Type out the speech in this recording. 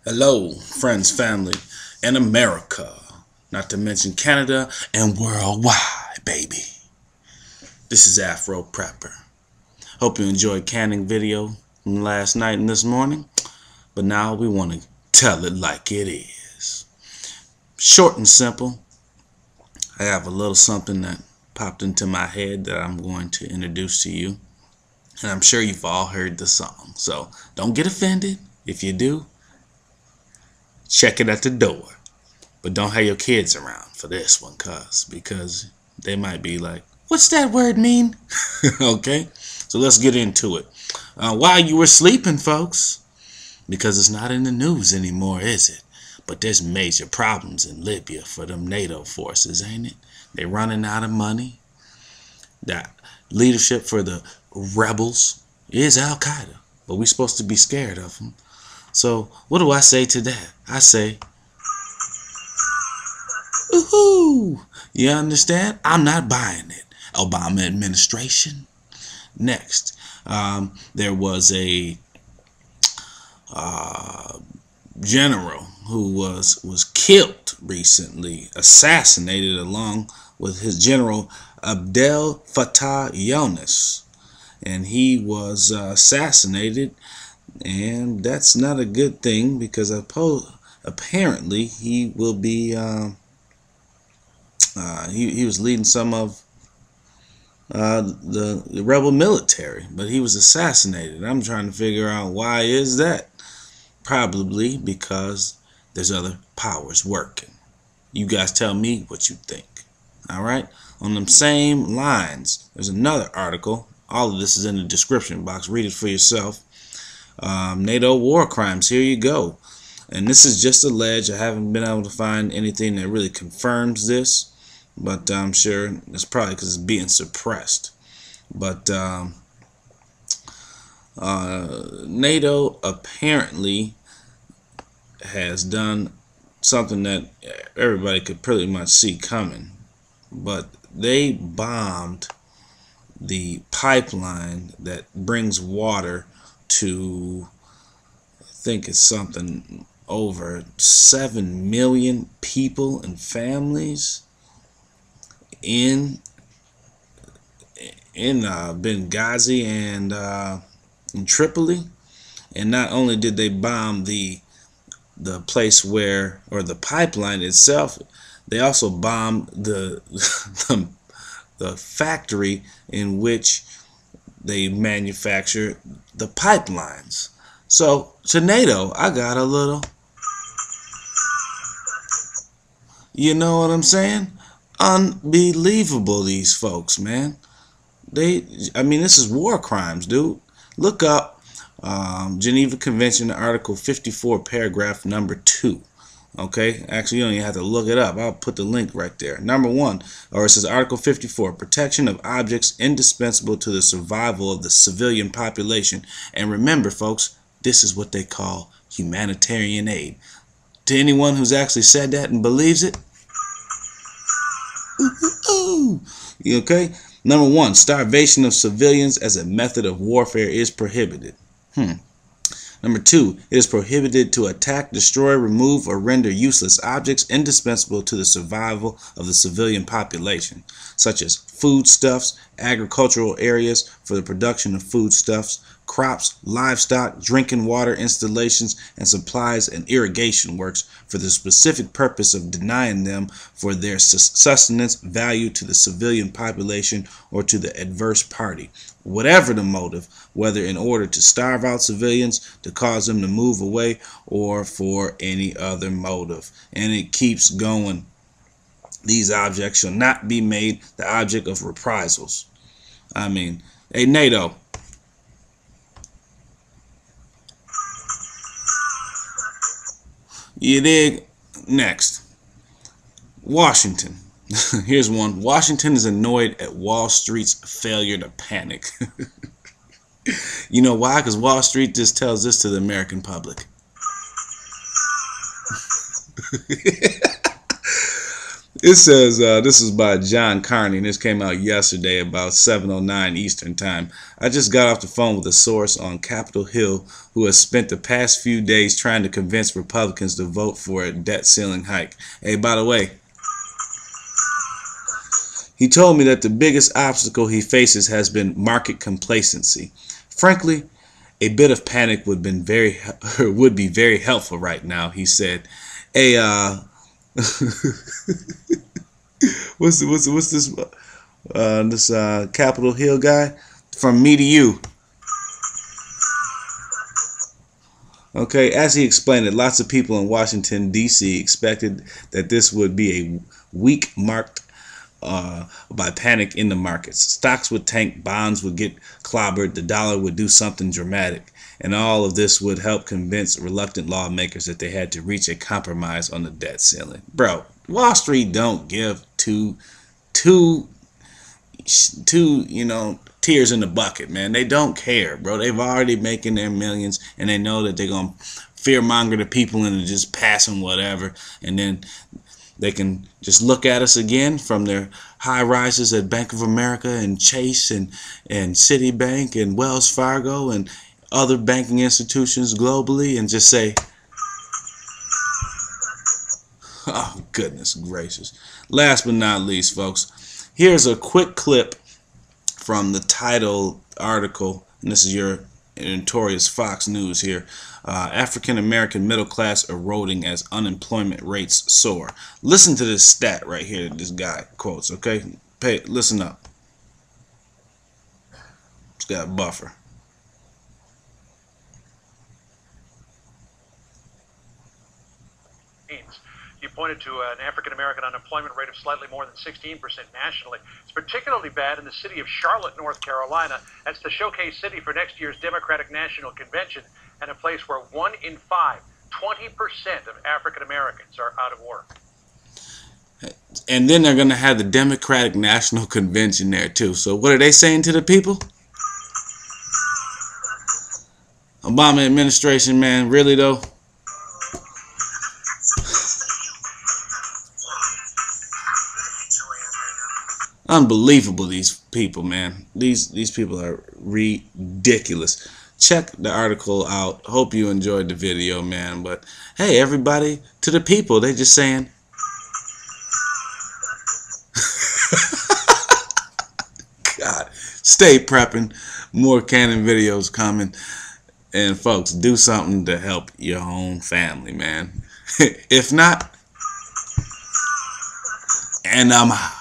Hello, friends, family, and America, not to mention Canada and worldwide, baby. This is Afro Prepper. Hope you enjoyed canning video from last night and this morning, but now we want to tell it like it is. Short and simple. I have a little something that popped into my head that I'm going to introduce to you, and I'm sure you've all heard the song, so don't get offended. If you do, check it at the door. But don't have your kids around for this one, because they might be like, what's that word mean? Okay, so let's get into it. While you were sleeping, folks, because it's not in the news anymore, is it? But there's major problems in Libya for them NATO forces, ain't it? They're running out of money. That leadership for the rebels is Al-Qaeda, but we're supposed to be scared of them. So what do I say to that? I say, ooh, you understand? I'm not buying it. Obama administration. Next, there was a general who was killed recently, assassinated along with his general Abdel Fattah Yunus, and he was assassinated. And that's not a good thing, because apparently he will be he was leading some of the rebel military, but he was assassinated. I'm trying to figure out why is that. Probably because there's other powers working. You guys tell me what you think. All right, on them same lines, there's another article. All of this is in the description box. Read it for yourself. NATO war crimes. Here you go. And this is just alleged. I haven't been able to find anything that really confirms this, but I'm sure it's probably because it's being suppressed. But NATO apparently has done something that everybody could pretty much see coming, but they bombed the pipeline that brings water to, I think it's something over 7 million people and families in Benghazi and in Tripoli. And not only did they bomb the place where, or the pipeline itself, they also bombed the factory in which they manufacture the pipelines. So to NATO, I got a little, you know what I'm saying? Unbelievable, these folks, man. I mean, this is war crimes, dude. Look up Geneva Convention Article 54, paragraph number 2. Okay, actually you don't even have to look it up. I'll put the link right there. Number 1, or it says Article 54, protection of objects indispensable to the survival of the civilian population. And remember, folks, this is what they call humanitarian aid. To anyone who's actually said that and believes it, okay. Number 1, starvation of civilians as a method of warfare is prohibited. Number 2, it is prohibited to attack, destroy, remove, or render useless objects indispensable to the survival of the civilian population, such as foodstuffs, agricultural areas for the production of foodstuffs, crops, livestock, drinking water installations, and supplies and irrigation works for the specific purpose of denying them for their sustenance value to the civilian population or to the adverse party. Whatever the motive, whether in order to starve out civilians, to cause them to move away, or for any other motive. And it keeps going. These objects shall not be made the object of reprisals. I mean, hey, NATO. You dig? Next. Washington. Here's one. Washington is annoyed at Wall Street's failure to panic. You know why? Because Wall Street just tells this to the American public. It says, this is by John Carney, and this came out yesterday about 7:09 Eastern Time. I just got off the phone with a source on Capitol Hill who has spent the past few days trying to convince Republicans to vote for a debt ceiling hike. Hey, by the way, he told me that the biggest obstacle he faces has been market complacency. Frankly, a bit of panic would be very helpful right now, he said. Hey, what's this Capitol Hill guy? From me to you. Okay, as he explained it, lots of people in Washington, D.C. expected that this would be a week marked by panic in the markets. Stocks would tank, bonds would get clobbered, the dollar would do something dramatic, and all of this would help convince reluctant lawmakers that they had to reach a compromise on the debt ceiling. Bro, Wall Street don't give two tears in the bucket, man. They don't care, bro. They've already making their millions, and they know that they're gonna fearmonger the people into just passing whatever, and then they can just look at us again from their high rises at Bank of America and Chase and Citibank and Wells Fargo and other banking institutions globally and just say, oh, goodness gracious. Last but not least, folks, here's a quick clip from the title article, and this is your notorious Fox News here. African American middle class eroding as unemployment rates soar. Listen to this stat right here that this guy quotes, okay? Listen up. It's got a buffer. He pointed to an African-American unemployment rate of slightly more than 16% nationally. It's particularly bad in the city of Charlotte, North Carolina. That's the showcase city for next year's Democratic National Convention, and a place where 1 in 5, 20% of African-Americans are out of work. And then they're going to have the Democratic National Convention there, too. So what are they saying to the people? Obama administration, man, really, though? Unbelievable, these people, man. These people are ridiculous. Check the article out. Hope you enjoyed the video, man. But hey, everybody, to the people, they just saying, God, stay prepping. More Cannon videos coming. And folks, do something to help your own family, man. If not, and I'm out.